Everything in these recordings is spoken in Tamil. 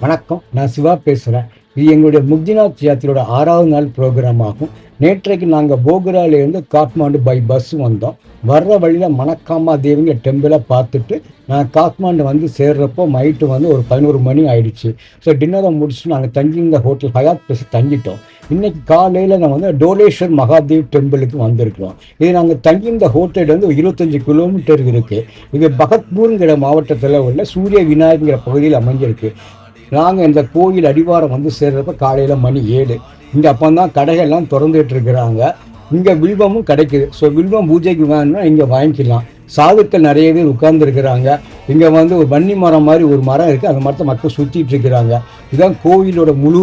வணக்கம், நான் சிவா பேசுகிறேன். இது எங்களுடைய முக்திநாத் யாத்திரையோட 6வது நாள் ப்ரோக்ராம் ஆகும். நேற்றைக்கு நாங்கள் போகுராலேருந்து காத்மாண்டு பை பஸ் வந்தோம். வர்ற வழியில் மணக்காமா தேவிங்க டெம்பிளை பார்த்துட்டு நான் காத்மாண்டு வந்து சேர்றப்போ நைட்டு வந்து ஒரு 11 மணி ஆயிடுச்சு. ஸோ டின்னரை முடிச்சுட்டு நாங்கள் தங்கியிருந்த ஹோட்டல் ஹயாத் பிளஸ் தங்கிட்டோம். இன்றைக்கி காலையில் நான் வந்து டோலேஸ்வர் மகாதேவ் டெம்பிளுக்கு வந்திருக்கிறோம். இது நாங்கள் தங்கியிருந்த ஹோட்டல் வந்து 25 கிலோமீட்டர் இருக்குது. இது பகத்பூருங்கிற மாவட்டத்தில் உள்ள சூரிய விநாயகங்கிற பகுதியில் அமைஞ்சிருக்கு. நாங்கள் இந்த கோயில் அடிவாரம் வந்து சேர்றப்ப காலையில் மணி 7. இங்கே அப்போ தான் கடைகள்லாம் திறந்துட்டு இருக்கிறாங்க. இங்கே வில்வமும் கிடைக்குது. ஸோ வில்வம் பூஜைக்கு வேணும்னா இங்கே வாங்கிக்கலாம். சாதுக்கள் நிறைய பேர் உட்கார்ந்துருக்கிறாங்க. இங்கே வந்து ஒரு வன்னி மரம் மாதிரி ஒரு மரம் இருக்குது. அந்த மரத்தை மக்கள் சுற்றிட்டு இருக்கிறாங்க. இதுதான் கோயிலோட முழு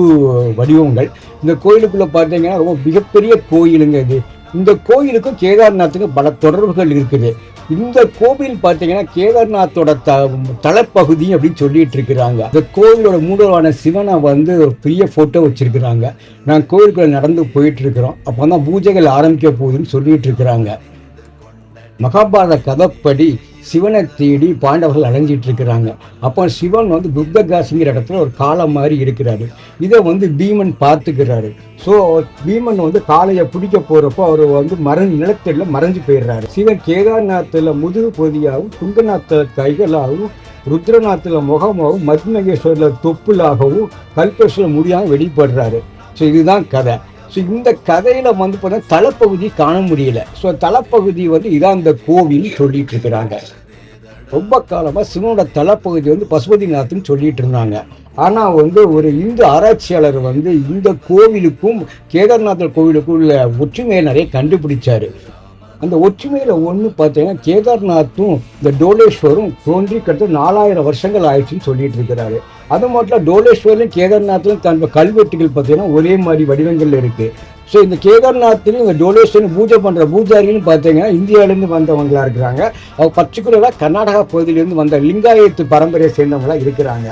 வடிவங்கள். இந்த கோயிலுக்குள்ளே பார்த்தீங்கன்னா ரொம்ப மிகப்பெரிய கோயிலுங்க இது. இந்த கோயிலுக்கும் கேதார்நாத்துக்கும் பல தொடர்புகள் இருக்குது. இந்த கோவில் பார்த்தீங்கன்னா கேதார்நாத்தோட தலைப்பகுதி அப்படின்னு சொல்லிட்டு இருக்கிறாங்க. இந்த கோவிலோட மூலவான சிவனை வந்து பெரிய ஃபோட்டோ வச்சிருக்கிறாங்க. நான் கோயிலுக்குள்ள நடந்து போயிட்டு இருக்கிறோம். அப்போ தான் பூஜைகள் ஆரம்பிக்க போகுதுன்னு சொல்லிட்டு இருக்கிறாங்க. மகாபாரத கதைப்படி சிவனை தேடி பாண்டவர்கள் அலைஞ்சிட்டு இருக்கிறாங்க. அப்போ சிவன் வந்து துர்தகாசிங்கிற இடத்துல ஒரு காலம் மாதிரி இருக்கிறாரு. இதை வந்து பீமன் பார்த்துக்கிறாரு. ஸோ பீமன் வந்து காளையை பிடிக்க போகிறப்போ அவர் வந்து நிலத்தில் மறைஞ்சு போயிடுறாரு. சிவன் கேதார்நாத்தில் முதுகு பொதியாகவும், துங்கநாத்தில் கைகளாகவும், ருத்ரநாத்தில் முகமாகவும், மத்மகேஸ்வரில் தொப்புலாகவும், கல்பேஸ்வரில் முடியாமல் வெளிப்படுறாரு. ஸோ இதுதான் கதை. ஸோ இந்த கதையில் வந்து பார்த்தா தலைப்பகுதி காண முடியல. ஸோ தலைப்பகுதி வந்து இதான் இந்த கோவில் சொல்லிட்டு இருக்கிறாங்க. ரொம்ப காலமாக சிவனோட தலைப்பகுதி வந்து பசுபதிநாத்னு சொல்லிட்டு இருந்தாங்க. ஆனால் வந்து ஒரு இந்து ஆராய்ச்சியாளர் வந்து இந்த கோவிலுக்கும் கேதார்நாத் கோவிலுக்கும் உள்ள ஒற்றுமையை நிறைய கண்டுபிடிச்சாரு. அந்த ஒற்றுமையில் ஒன்று பார்த்தீங்கன்னா கேதார்நாத்தும் இந்த டோலேஸ்வரும் தோன்றி கிட்ட 4000 வருஷங்கள் ஆயிடுச்சுன்னு சொல்லிட்டு இருக்கிறாரு. அது மட்டும் டோலேஸ்வர்லையும் கேதார்நாத்லையும் தன் கல்வெட்டுகள் பார்த்தீங்கன்னா ஒரே மாதிரி வடிவங்கள் இருக்குது. ஸோ இந்த கேதார்நாத்லையும் இந்த டோலேஸ்வரும் பூஜை பண்ணுற பூஜாரின்னு பார்த்தீங்கன்னா இந்தியாவிலேருந்து வந்தவங்களாக இருக்கிறாங்க. அவங்க பர்டிகுலராக கர்நாடகா பகுதியிலேருந்து வந்த லிங்காயத்து பரம்பரையை சேர்ந்தவங்களாக இருக்கிறாங்க.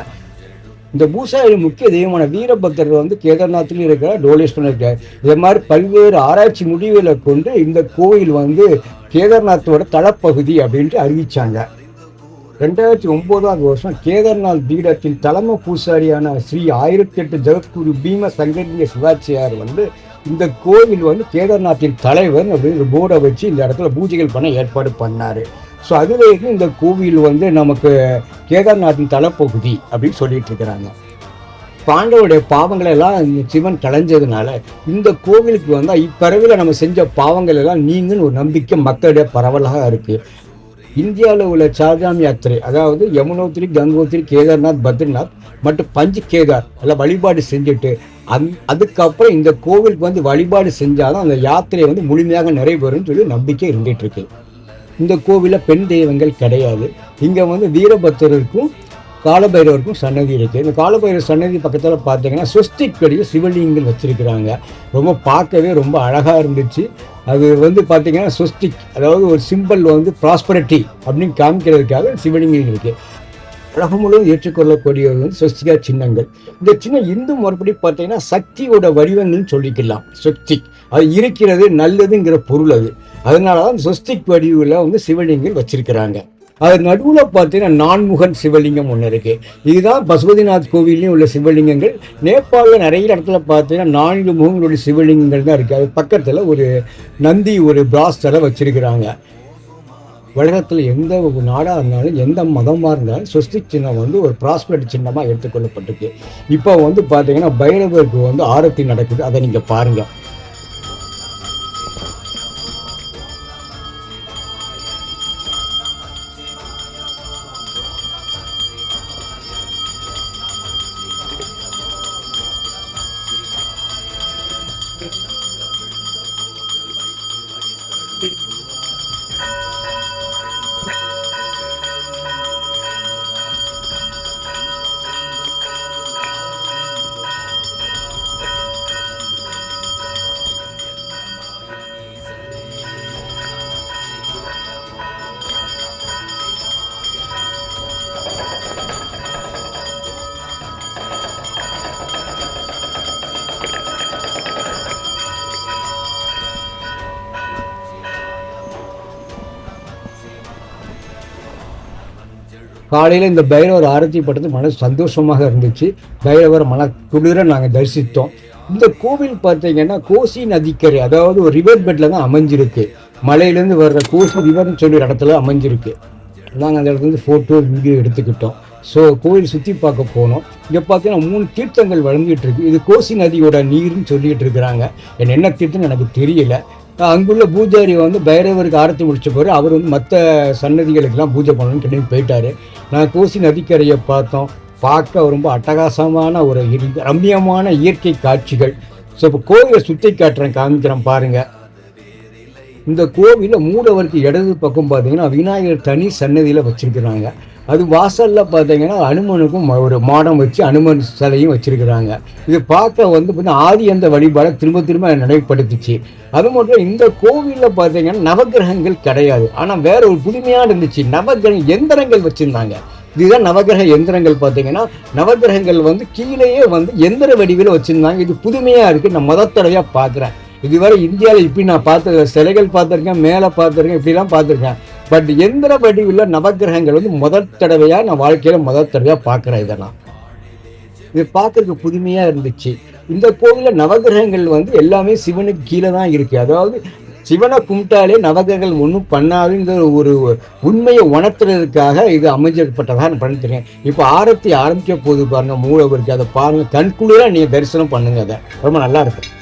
இந்த பூசாரி முக்கிய தெய்வமான வீரபத்ரர் வந்து கேதார்நாத்லையும் இருக்கிறார், டோலேஸ்வரம் இருக்கார். இதே மாதிரி பல்வேறு ஆராய்ச்சி முடிவுகளை கொண்டு இந்த கோயில் வந்து கேதார்நாத்தோட தலைப்பகுதி அப்படின்ட்டு அறிவிச்சாங்க. 2009ஆம் வருஷம் கேதார்நாத் பீடத்தின் தலைமை பூசாரியான ஸ்ரீ 1008 ஜகத்குரு பீம சங்கரிய சிவாச்சியார் வந்து இந்த கோவில் வந்து கேதார்நாத்தின் தலைவர் அப்படின்னு ஒரு போர்டை வச்சு இந்த இடத்துல பூஜைகள் பண்ண ஏற்பாடு பண்ணார். ஸோ அதுலேருந்து இந்த கோவில் வந்து நமக்கு கேதார்நாத்தின் தலைப்பகுதி அப்படின்னு சொல்லிட்டு இருக்கிறாங்க. பாண்டவருடைய பாவங்களை எல்லாம் சிவன் களைஞ்சதுனால இந்த கோவிலுக்கு வந்தால் இப்பிறவில நம்ம செஞ்ச பாவங்கள் எல்லாம் நீங்கன்னு ஒரு நம்பிக்கை மக்களுடைய பரவலாக இருக்குது. இந்தியாவில் உள்ள சார்தாம் யாத்திரை, அதாவது யமுனோத்திரி, கங்கோத்திரி, கேதார்நாத், பத்ரிநாத் மற்றும் பஞ்சு கேதார் எல்லாம் வழிபாடு செஞ்சுட்டு அதுக்கப்புறம் இந்த கோவிலுக்கு வந்து வழிபாடு செஞ்சாலும் அந்த யாத்திரை வந்து முழுமையாக நிறைவேறும்னு சொல்லி நம்பிக்கை இருந்துகிட்டு இருக்கு. இந்த கோவிலில் பெண் தெய்வங்கள் கிடையாது. இங்கே வந்து வீரபத்திரருக்கும் காலபைரவருக்கும் சன்னதி இருக்குது. இந்த காலபைரவர் சன்னதி பக்கத்தில் பார்த்தீங்கன்னா ஸ்வஸ்திக் பெரிய சிவலிங்கங்கள் வச்சுருக்கிறாங்க. ரொம்ப பார்க்கவே ரொம்ப அழகாக இருந்துச்சு. அது வந்து பார்த்தீங்கன்னா ஸ்வஸ்திக், அதாவது ஒரு சிம்பிள் வந்து ப்ராஸ்பரிட்டி அப்படின்னு காமிக்கிறதுக்காக சிவலிங்கம் இருக்குது. உலகம் முழுவதும் ஏற்றுக்கொள்ளக்கூடிய வந்து ஸ்வஸ்திகா சின்னங்கள். இந்த சின்ன இந்து முறைப்படி பார்த்தீங்கன்னா சக்தியோட வடிவங்கள்னு சொல்லிக்கலாம். ஸ்வஸ்திக் அது இருக்கிறது நல்லதுங்கிற பொருள் அது. அதனால தான் ஸ்வஸ்திக் வடிவில் வந்து சிவலிங்கம் வச்சிருக்கிறாங்க. அது நடுவில் பார்த்தீங்கன்னா நான்முகன் சிவலிங்கம் ஒன்று இருக்குது. இதுதான் பசுபதிநாத் கோவிலையும் உள்ள சிவலிங்கங்கள். நேபாளில் நிறைய இடத்துல பார்த்தீங்கன்னா 4 முகங்களுடைய சிவலிங்கங்கள் தான் இருக்குது. அது பக்கத்தில் ஒரு நந்தி ஒரு பிராஸ் தலை வச்சிருக்கிறாங்க. உலகத்தில் எந்த நாடாக இருந்தாலும் எந்த மதமாக இருந்தாலும் ஸ்வஸ்திக் சின்னம் வந்து ஒரு ப்ராஸ்பரிட்டி சின்னமாக எடுத்துக்கொள்ளப்பட்டிருக்கு. இப்போ வந்து பார்த்தீங்கன்னா பைரவருக்கு வந்து ஆரத்தி நடக்குது. அதை நீங்கள் பாருங்கள். காலையில் இந்த பைரவர் ஆரத்தி பட்டது மன சந்தோஷமாக இருந்துச்சு. பைரவர் மன குளிர நாங்கள் தரிசித்தோம். இந்த கோவில் பார்த்தீங்கன்னா கோசி நதிக்கரை, அதாவது ஒரு ரிவர் பெட்டில் தான் அமைஞ்சிருக்கு. மலையிலேருந்து வர்ற கோசி ரிவர்னு சொல்லி இடத்துல அமைஞ்சிருக்கு. நாங்கள் அந்த இடத்துல ஃபோட்டோ வீடியோ எடுத்துக்கிட்டோம். ஸோ கோயில் சுற்றி பார்க்க போனோம். இங்கே பார்த்தீங்கன்னா 3 தீர்த்தங்கள் வழங்கிட்டு இருக்கு. இது கோசி நதியோட நீர்னு சொல்லிட்டு இருக்கிறாங்க. என்ன தீர்த்தம்னு எனக்கு தெரியல. அங்குள்ள பூஜாரி வந்து பைரவருக்கு ஆரத்தி முடிச்ச பிறகு அவர் வந்து மற்ற சன்னதிகளுக்கெல்லாம் பூஜை பண்ணணும்னு கிளம்பி போயிட்டாரு. நான் கோசி நதிக்கரையை பார்த்தோம். பார்க்க ரொம்ப அட்டகாசமான ஒரு ரம்மியமான இயற்கை காட்சிகள். ஸோ இப்போ கோவிலை சுற்றி காமிக்கிறேன் பாருங்கள். இந்த கோவிலில் மூலவருக்கு இடது பக்கம் பார்த்தீங்கன்னா விநாயகர் தனி சன்னதியில் வச்சிருக்கிறாங்க. அது வாசலில் பார்த்தீங்கன்னா அனுமனுக்கும் ஒரு மாடம் வச்சு அனுமன் சிலையும் வச்சிருக்கிறாங்க. இது பார்க்க வந்து பார்த்தீங்கன்னா ஆதி அந்த வழிபாடை திரும்ப நடைபடுத்துச்சு. அது மட்டும் இந்த கோவிலில் பார்த்தீங்கன்னா நவகிரகங்கள் கிடையாது. ஆனால் வேற ஒரு புதுமையாக இருந்துச்சு. நவகிரக எந்திரங்கள் வச்சுருந்தாங்க. இதுதான் நவகிரக எந்திரங்கள். பார்த்தீங்கன்னா நவகிரகங்கள் வந்து கீழேயே வந்து எந்திர வடிவில் வச்சுருந்தாங்க. இது புதுமையாக இருக்குது. நான் முதல் தடவையாக பார்க்குறேன். இதுவரை இந்தியாவில் இப்படி நான் பார்த்துருக்கேன். சிலைகள் பார்த்துருக்கேன், மேலே பார்த்துருக்கேன், இப்படிலாம் பார்த்துருக்கேன். பட் எந்திர வடிவில் நவகிரகங்கள் வந்து முதல் தடவையாக நான் வாழ்க்கையில் முதல் தடவையாக பார்க்குறேன். இதெல்லாம் இது பார்க்கறதுக்கு புதுமையாக இருந்துச்சு. இந்த கோவிலில் நவகிரகங்கள் வந்து எல்லாமே சிவனுக்கு கீழே தான் இருக்குது. அதாவது சிவனை கும்பிட்டாலே நவகிரகங்கள் ஒன்றும் பண்ணாதுங்கிற ஒரு உண்மையை உணர்த்துறதுக்காக இது அமைஞ்சப்பட்டதாக நான் பண்ணிட்டுருக்கேன். இப்போ ஆரத்தி ஆரம்பிக்க போது பாருங்கள் மூலவருக்கு. அதை பாருங்கள், கண்குளிராக நீங்கள் தரிசனம் பண்ணுங்க. அதை ரொம்ப நல்லா இருக்கும்.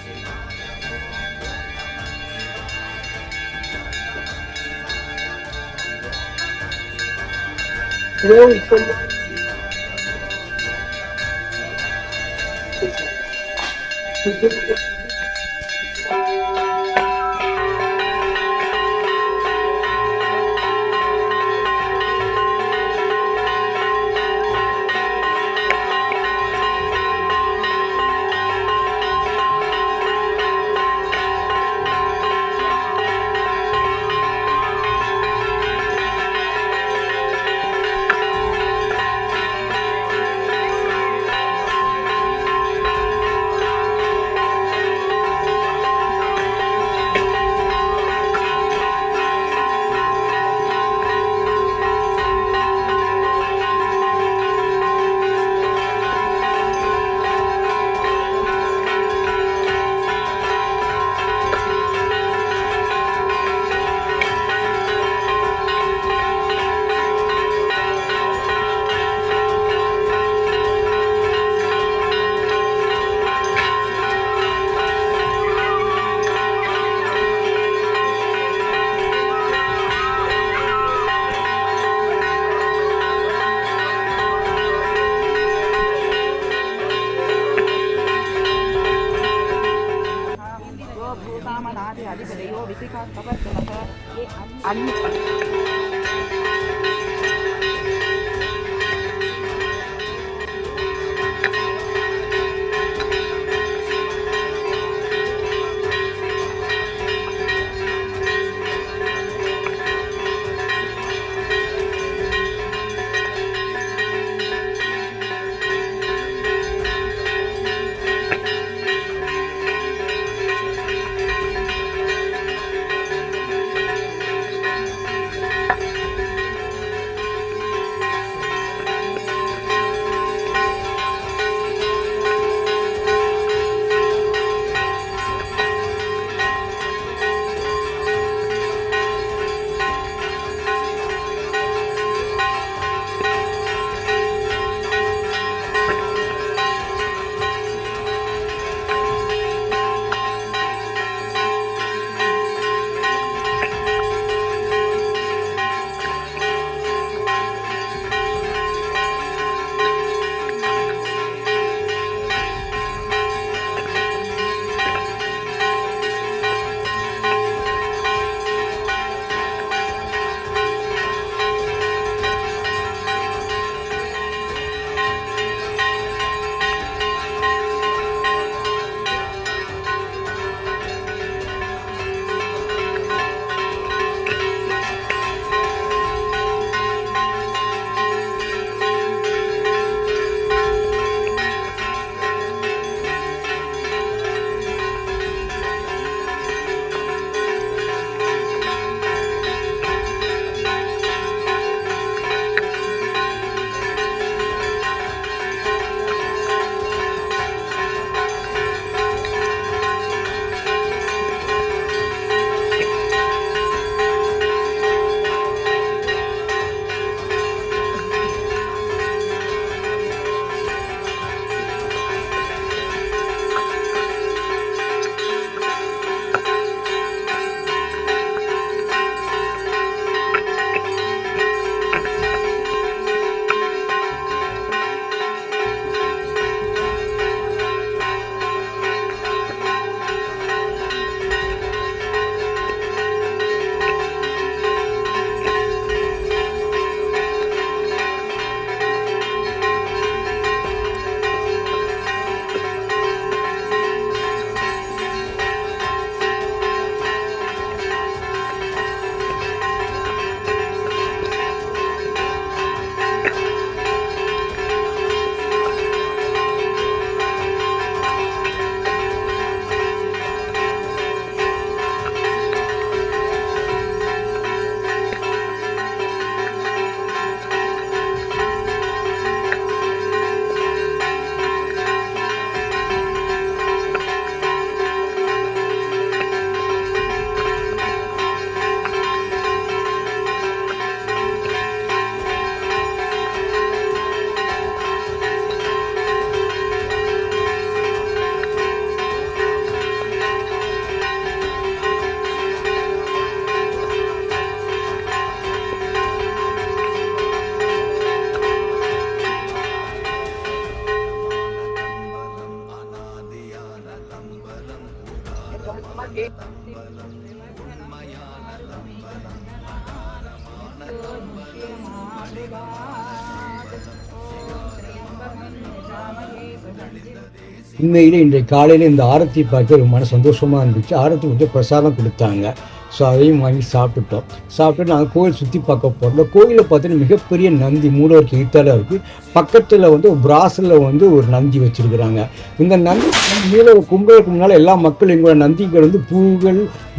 உண்மையிலே இன்றைய காலையில் இந்த ஆரத்தி பார்க்க ஒரு மன சந்தோஷமாக இருந்துச்சு. ஆரத்தி கொஞ்சம் பிரசாதம் கொடுத்தாங்க. ஸோ அதையும் வாங்கி சாப்பிட்டுட்டோம். சாப்பிட்டு நாங்கள் கோயில் சுற்றி பார்க்க போகிறோம். இந்த கோயிலை பார்த்தீங்கன்னா மிகப்பெரிய நந்தி மூலவருக்கு ஈத்தால இருக்குது. பக்கத்தில் வந்து ஒரு பிராஸில் வந்து ஒரு நந்தி வச்சுருக்கிறாங்க. இந்த நந்தி மூலவர் கும்பலுக்கு முன்னால் எல்லா மக்களும் எங்களோட நந்திகள் வந்து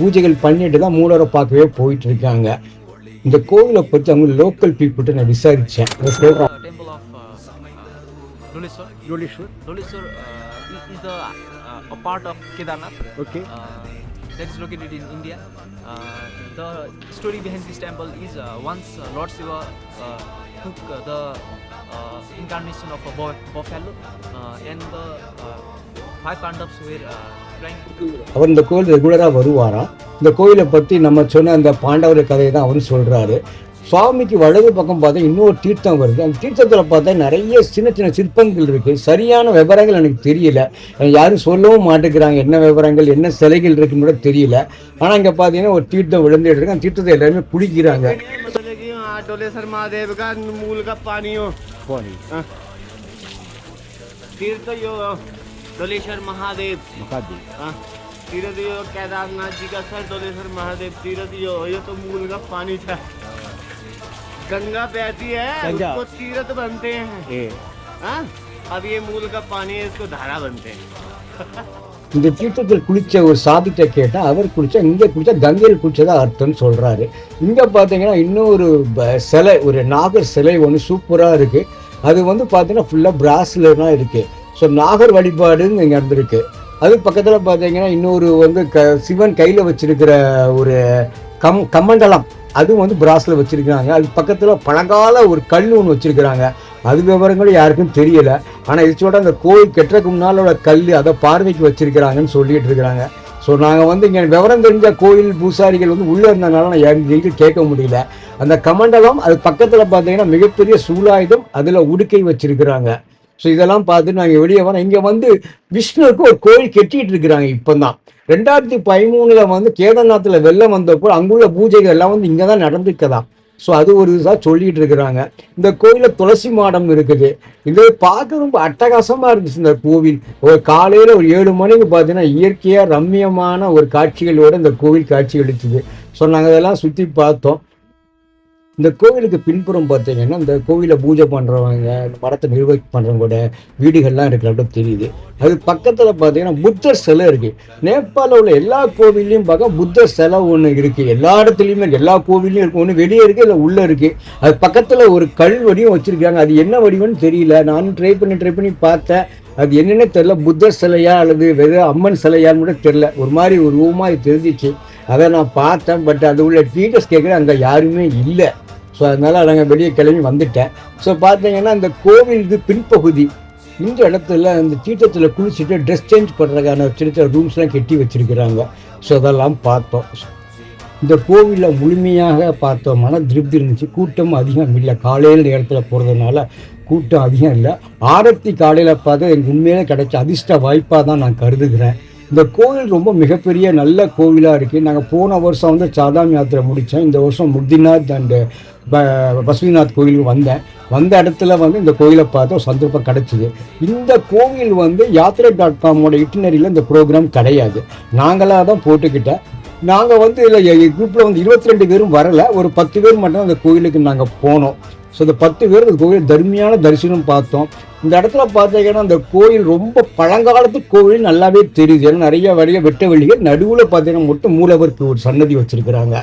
பூஜைகள் பண்ணிட்டு தான் மூலவரை பார்க்கவே போயிட்டு இருக்காங்க. இந்த கோவிலை பற்றி அவங்க லோக்கல் பீப்புள்கிட்ட நான் விசாரித்தேன். Is a part of Kedarnath. Okay. That is located in India. The story behind this temple is once Lord Shiva took the incarnation of a buffalo, and the five Pandavas were trying to. அவர் இந்த கோயில் ரெகுலராக வருவாராம். இந்த கோயிலை பற்றி நம்ம சொன்ன அந்த பாண்டவர் கதையை தான் அவர் சொல்கிறாரு. சுவாமிக்கு வலது பக்கம் பார்த்தா இன்னொரு தீர்த்தம் வருது. அந்த தீர்த்தத்தில் பார்த்தா நிறைய சின்ன சின்ன சிற்பங்கள் இருக்குது. சரியான விவரங்கள் எனக்கு தெரியல, யாரும் சொல்லவும் மாட்டேங்கிறாங்க என்ன விவரங்கள் என்ன சிலைகள் இருக்குன்னு கூட தெரியல. ஆனால் இங்கே பார்த்தீங்கன்னா ஒரு தீர்த்தம் விழுந்துட்டு இருக்கு. அந்த தீர்த்தத்தை எல்லாருமே குளிக்கிறாங்க. डोलेश्वर महादेव का मूल का पानी हो तीर्थ यो डोलेश्वर महादेव तीर्थ यो केदारनाथ जी का सर डोलेश्वर महादेव तीर्थ यो ये तो मूल का पानी था. गंगा बहती है उसको तीर्थ बनते हैं. अब ये मूल का पानी है इसको धारा बनते हैं. இந்த தீர்த்தத்தில் குளித்த ஒரு சாதிட்ட கேட்டால் அவர் குளித்தா இங்கே குளித்தா கங்கையில் குளித்ததா அர்த்தம்னு சொல்கிறாரு. இங்கே பார்த்தீங்கன்னா இன்னொரு சிலை, ஒரு நாகர் சிலை ஒன்று சூப்பராக இருக்குது. அது வந்து பார்த்தீங்கன்னா ஃபுல்லாக பிராஸ்லாம் இருக்குது. ஸோ நாகர் வழிபாடுன்னு இங்கே இருந்திருக்கு. அது பக்கத்தில் பார்த்தீங்கன்னா இன்னொரு வந்து சிவன் கையில் வச்சிருக்கிற ஒரு கமண்டலம், அதுவும் வந்து பிராஸில் வச்சுருக்கிறாங்க. அது பக்கத்தில் பழங்கால ஒரு கல் ஒன்று வச்சுருக்கிறாங்க. அது விவரங்களும் யாருக்கும் தெரியலை. ஆனால் இதோட அந்த கோயில் கெட்டுறதுக்கு முன்னாலோட கல் அதை பார்வைக்கு வச்சுருக்கிறாங்கன்னு சொல்லிட்டு இருக்கிறாங்க. ஸோ நாங்கள் வந்து இங்கே விவரம் தெரிஞ்ச கோயில் பூசாரிகள் வந்து உள்ளே இருந்ததுனால நான் எங்களுக்கு கேட்க முடியல. அந்த கமண்டலம் அது பக்கத்தில் பார்த்தீங்கன்னா மிகப்பெரிய சூலாயுதம், அதில் உடுக்கை வச்சுருக்கிறாங்க. ஸோ இதெல்லாம் பார்த்துட்டு நாங்கள் வெளியே வரோம். இங்கே வந்து விஷ்ணுவுக்கு ஒரு கோயில் கெட்டிகிட்டு இருக்கிறாங்க. இப்போ தான் 2013 வந்து கேதார்நாத்தில் வெள்ளம் வந்தப்போ அங்குள்ள பூஜைகள் எல்லாம் வந்து இங்கே தான் நடந்துக்கதான். ஸோ அது ஒரு இதாக சொல்லிட்டு இருக்கிறாங்க. இந்த கோயிலில் துளசி மாடம் இருக்குது. இதை பார்க்க ரொம்ப அட்டகாசமாக இருந்துச்சு. இந்த கோவில் ஒரு காலையில் ஒரு 7 மணிக்கு பார்த்தீங்கன்னா இயற்கையாக ரம்மியமான ஒரு காட்சிகளோடு இந்த கோவில் காட்சி அளிச்சுது. ஸோ நாங்கள் இதெல்லாம் சுற்றி பார்த்தோம். இந்த கோவிலுக்கு பின்புறம் பார்த்தீங்கன்னா இந்த கோவிலை பூஜை பண்ணுறவங்க, இந்த மரத்தை நிர்வகிப்பு பண்ணுறவங்களோட வீடுகள்லாம் இருக்கிறப்ப தெரியுது. அது பக்கத்தில் பார்த்தீங்கன்னா புத்தர் சிலை இருக்குது. நேபாளில் உள்ள எல்லா கோவில்லையும் பார்க்க புத்தர் சிலை ஒன்று இருக்குது. எல்லா இடத்துலையுமே எல்லா கோவில்லையும் இருக்குது. ஒன்று வெளியே இருக்குது, இல்லை உள்ளே இருக்குது. அது பக்கத்தில் ஒரு கல் வடிவம் வச்சுருக்காங்க. அது என்ன வடிவம்னு தெரியல. நான் ட்ரை பண்ணி பார்த்தேன். அது என்னென்னு தெரில. புத்தர் சிலையா அல்லது வெறும் அம்மன் சிலையான்னு கூட தெரில. ஒரு மாதிரி ஒரு ரூமாக தெரிஞ்சிச்சு. அதை நான் பார்த்தேன். பட் அது உள்ள டீட்டெயில்ஸ் கேட்குறேன், அங்கே யாருமே இல்லை. ஸோ அதனால் நாங்கள் வெளியே கிளம்பி வந்துட்டேன். ஸோ பார்த்தீங்கன்னா இந்த கோவிலுக்கு பின்பகுதி இந்த இடத்துல இந்த தீர்த்தத்தில் குளிச்சுட்டு ட்ரெஸ் சேஞ்ச் பண்ணுறதுக்கான சின்ன ரூம்ஸ்லாம் கட்டி வச்சுருக்கிறாங்க. ஸோ அதெல்லாம் பார்த்தோம். இந்த கோவிலில் முழுமையாக பார்த்தோம். மன திருப்தி இருந்துச்சு. கூட்டம் அதிகம் இல்லை. காலையில் நேரத்தில் போகிறதுனால கூட்டம் அதிகம் இல்லை. ஆரத்தி காலையில் பார்த்தா எனக்கு உண்மையிலே கிடைச்ச அதிர்ஷ்ட வாய்ப்பாக தான் நான் கருதுகிறேன். இந்த கோவில் ரொம்ப மிகப்பெரிய நல்ல கோவிலாக இருக்குது. நாங்கள் போன வருஷம் வந்து சாதாம் யாத்திரை முடித்தோம். இந்த வருஷம் முக்திநாத் அண்டு பசுவிநாத் கோயிலுக்கு வந்த இடத்துல வந்து இந்த கோயிலை பார்த்து ஒரு சந்தர்ப்பம் கிடச்சிது. இந்த கோவில் வந்து யாத்திரை.comோட இட்டினரியில் இந்த ப்ரோக்ராம் கிடையாது. நாங்களாக தான் போட்டுக்கிட்டேன். நாங்கள் வந்து இதில் குரூப்பில் வந்து 22 பேரும் வரலை. ஒரு 10 பேர் மட்டும் அந்த கோயிலுக்கு நாங்கள் போனோம். ஸோ இந்த 10 பேர் இந்த கோயில் தர்மியான தரிசனம் பார்த்தோம். இந்த இடத்துல பார்த்தீங்கன்னா அந்த கோயில் ரொம்ப பழங்காலத்து கோவில் நல்லாவே தெரியுது. ஏன்னா நிறைய வெட்ட வெளிகள் நடுவில் பார்த்தீங்கன்னா மட்டும் மூலவருக்கு ஒரு சன்னதி வச்சுருக்கிறாங்க.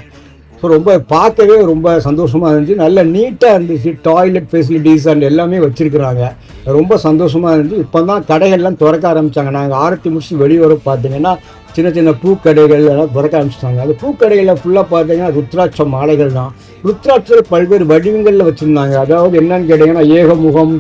ஸோ ரொம்ப பார்க்கவே ரொம்ப சந்தோஷமாக இருந்துச்சு. நல்ல நீட்டாக இருந்துச்சு. டாய்லெட் ஃபெசிலிட்டிஸ் அண்ட் எல்லாமே வச்சுருக்கிறாங்க. ரொம்ப சந்தோஷமாக இருந்துச்சு. இப்போ தான் கடைகள்லாம் திறக்க ஆரம்பித்தாங்க. நாங்கள் ஆரத்தி முடிச்சு வெளியே வர பார்த்தீங்கன்னா சின்ன பூக்கடைகள் எல்லாம் திறக்க ஆரம்பிச்சிட்டாங்க. அந்த பூக்கடைகளில் ஃபுல்லாக பார்த்தீங்கன்னா ருத்ராட்ச மாலைகள் தான். ருத்ராட்சத்தில் பல்வேறு வடிவங்களில் வச்சுருந்தாங்க. அதாவது என்னன்னு கேட்டிங்கன்னா ஏகமுகம்,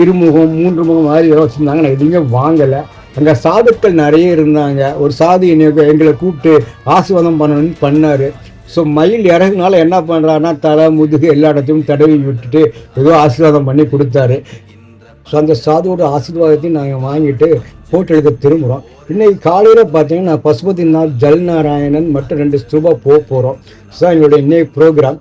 இருமுகம், 3 முகம் மாதிரி ஏதோ வச்சுருந்தாங்க. நான் எதுவுமே வாங்கலை. அங்கே சாதுக்கள் நிறைய இருந்தாங்க. ஒரு சாது எங்களை கூப்பிட்டு ஆசீர்வாதம் பண்ணணும்னு பண்ணார். ஸோ மயில் இறகுனால என்ன பண்ணுறான்னா தலை முதுகு எல்லா இடத்தையும் தடவி விட்டுட்டு ஏதோ ஆசீர்வாதம் பண்ணி கொடுத்தாரு. ஸோ அந்த சாதுவோட ஆசீர்வாதத்தையும் நாங்கள் வாங்கிட்டு ஹோட்டலுக்கு திரும்புகிறோம். இன்றைக்கி காலையில் பார்த்தீங்கன்னா பசுபதிநாத், ஜல்நாராயணன் மற்றும் 2 ஸ்தூபா போகிறோம். ஸோ எங்களுடைய இன்னைக்கு ப்ரோக்ராம்.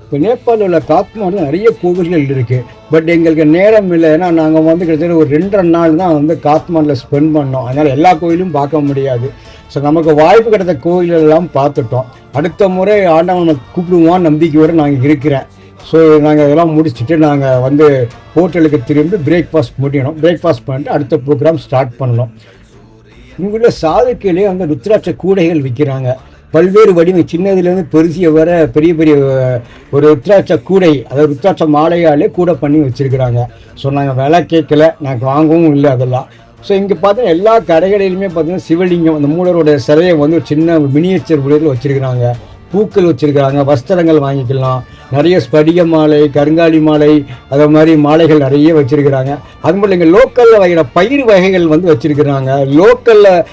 இப்போ நேபாளில் உள்ள காத்மாண்டில் நிறைய கோவில்கள் இருக்குது. பட் எங்களுக்கு நேரம் இல்லை. ஏன்னா நாங்கள் வந்து கிட்டத்தட்ட ஒரு 2.5 நாள் தான் வந்து காத்மாண்டில் ஸ்பெண்ட் பண்ணோம். அதனால் எல்லா கோயிலும் பார்க்க முடியாது. ஸோ நமக்கு வாய்ப்பு கிடைத்த கோயிலெல்லாம் பார்த்துட்டோம். அடுத்த முறை ஆண்டவன் நம்ம கூப்பிடுவான் நம்பிக்கையோடு நாங்கள் இருக்கிறேன். ஸோ நாங்கள் இதெல்லாம் முடிச்சுட்டு நாங்கள் வந்து ஹோட்டலுக்கு திரும்பி பிரேக்ஃபாஸ்ட் முடியணும். பிரேக்ஃபாஸ்ட் பண்ணிட்டு அடுத்த ப்ரோக்ராம் ஸ்டார்ட் பண்ணணும். இங்குள்ள சாதுக்களே அங்கே ருத்ராட்ச கூடைகள் விற்கிறாங்க. பல்வேறு வடிவம், சின்னதுலேருந்து பெருசிய வர பெரிய பெரிய ஒரு ருத்ராட்ச கூடை, அதாவது ருத்ராட்ச மாலையாலே கூட பண்ணி வச்சுருக்கிறாங்க. ஸோ நாங்கள் விலை கேட்கல, நாங்கள் வாங்கவும் இல்லை அதெல்லாம். ஸோ இங்கே பார்த்தீங்கன்னா எல்லா கடைகளிலுமே பார்த்தீங்கன்னா சிவலிங்கம், அந்த மூலருடைய சிலையை வந்து ஒரு சின்ன மினியேச்சர் உடையில் வச்சுருக்கிறாங்க. பூக்கள் வச்சுருக்கிறாங்க, வஸ்திரங்கள் வாங்கிக்கலாம். நிறைய ஸ்படிக மாலை, கருங்காலி மாலை, அதை மாதிரி மாலைகள் நிறைய வச்சுருக்கிறாங்க. அது மட்டும் இங்கே லோக்கலில் வைக்கிற பயிர் வகைகள் வந்து வச்சுருக்கிறாங்க. லோக்கலில்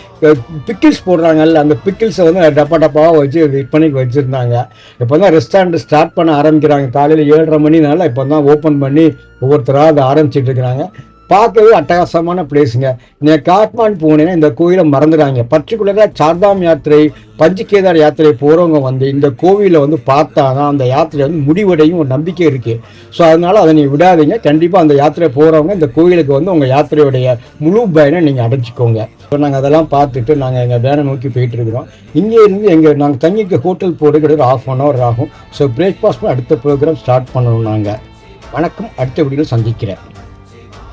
பிக்கிள்ஸ் போடுறாங்கல்ல, அந்த பிக்கிள்ஸை வந்து டப்பாவாக வச்சு விற்பனைக்கு வச்சுருந்தாங்க. இப்போ தான் ரெஸ்டாரண்ட் ஸ்டார்ட் பண்ண ஆரம்பிக்கிறாங்க. காலையில் 7:30 மணினால இப்போ தான் ஓப்பன் பண்ணி ஒவ்வொருத்தராக அதை ஆரம்பிச்சிட்டு இருக்கிறாங்க. பார்க்கவே அட்டகாசமான பிளேஸுங்க. நீங்கள் காட்மாண்டு போனீங்கன்னா இந்த கோயிலை மறந்துடாங்க. பர்டிகுலராக சார்தாம் யாத்திரை, பஞ்சுகேதார் யாத்திரை போகிறவங்க வந்து இந்த கோவிலை வந்து பார்த்தா தான் அந்த யாத்திரை வந்து முடிவடையும் ஒரு நம்பிக்கை இருக்குது. ஸோ அதனால் அதை நீங்கள் விடாதீங்க. கண்டிப்பாக அந்த யாத்திரை போகிறவங்க இந்த கோவிலுக்கு வந்து உங்கள் யாத்திரையுடைய முழு பயனை நீங்கள் அடைச்சிக்கோங்க. ஸோ நாங்கள் அதெல்லாம் பார்த்துட்டு நாங்கள் எங்கள் வேனை நோக்கி போயிட்டுருக்குறோம். இங்கே இருந்து நாங்கள் தங்கிக்க ஹோட்டல் போட்டு கிட்டத்தட்ட 1/2 hour ஆகும். ஸோ பிரேக்ஃபாஸ்ட் அடுத்த ப்ரோக்ராம் ஸ்டார்ட் பண்ணணும். நாங்கள் வணக்கம், அடுத்த வீடியோவில் சந்திக்கிறேன்.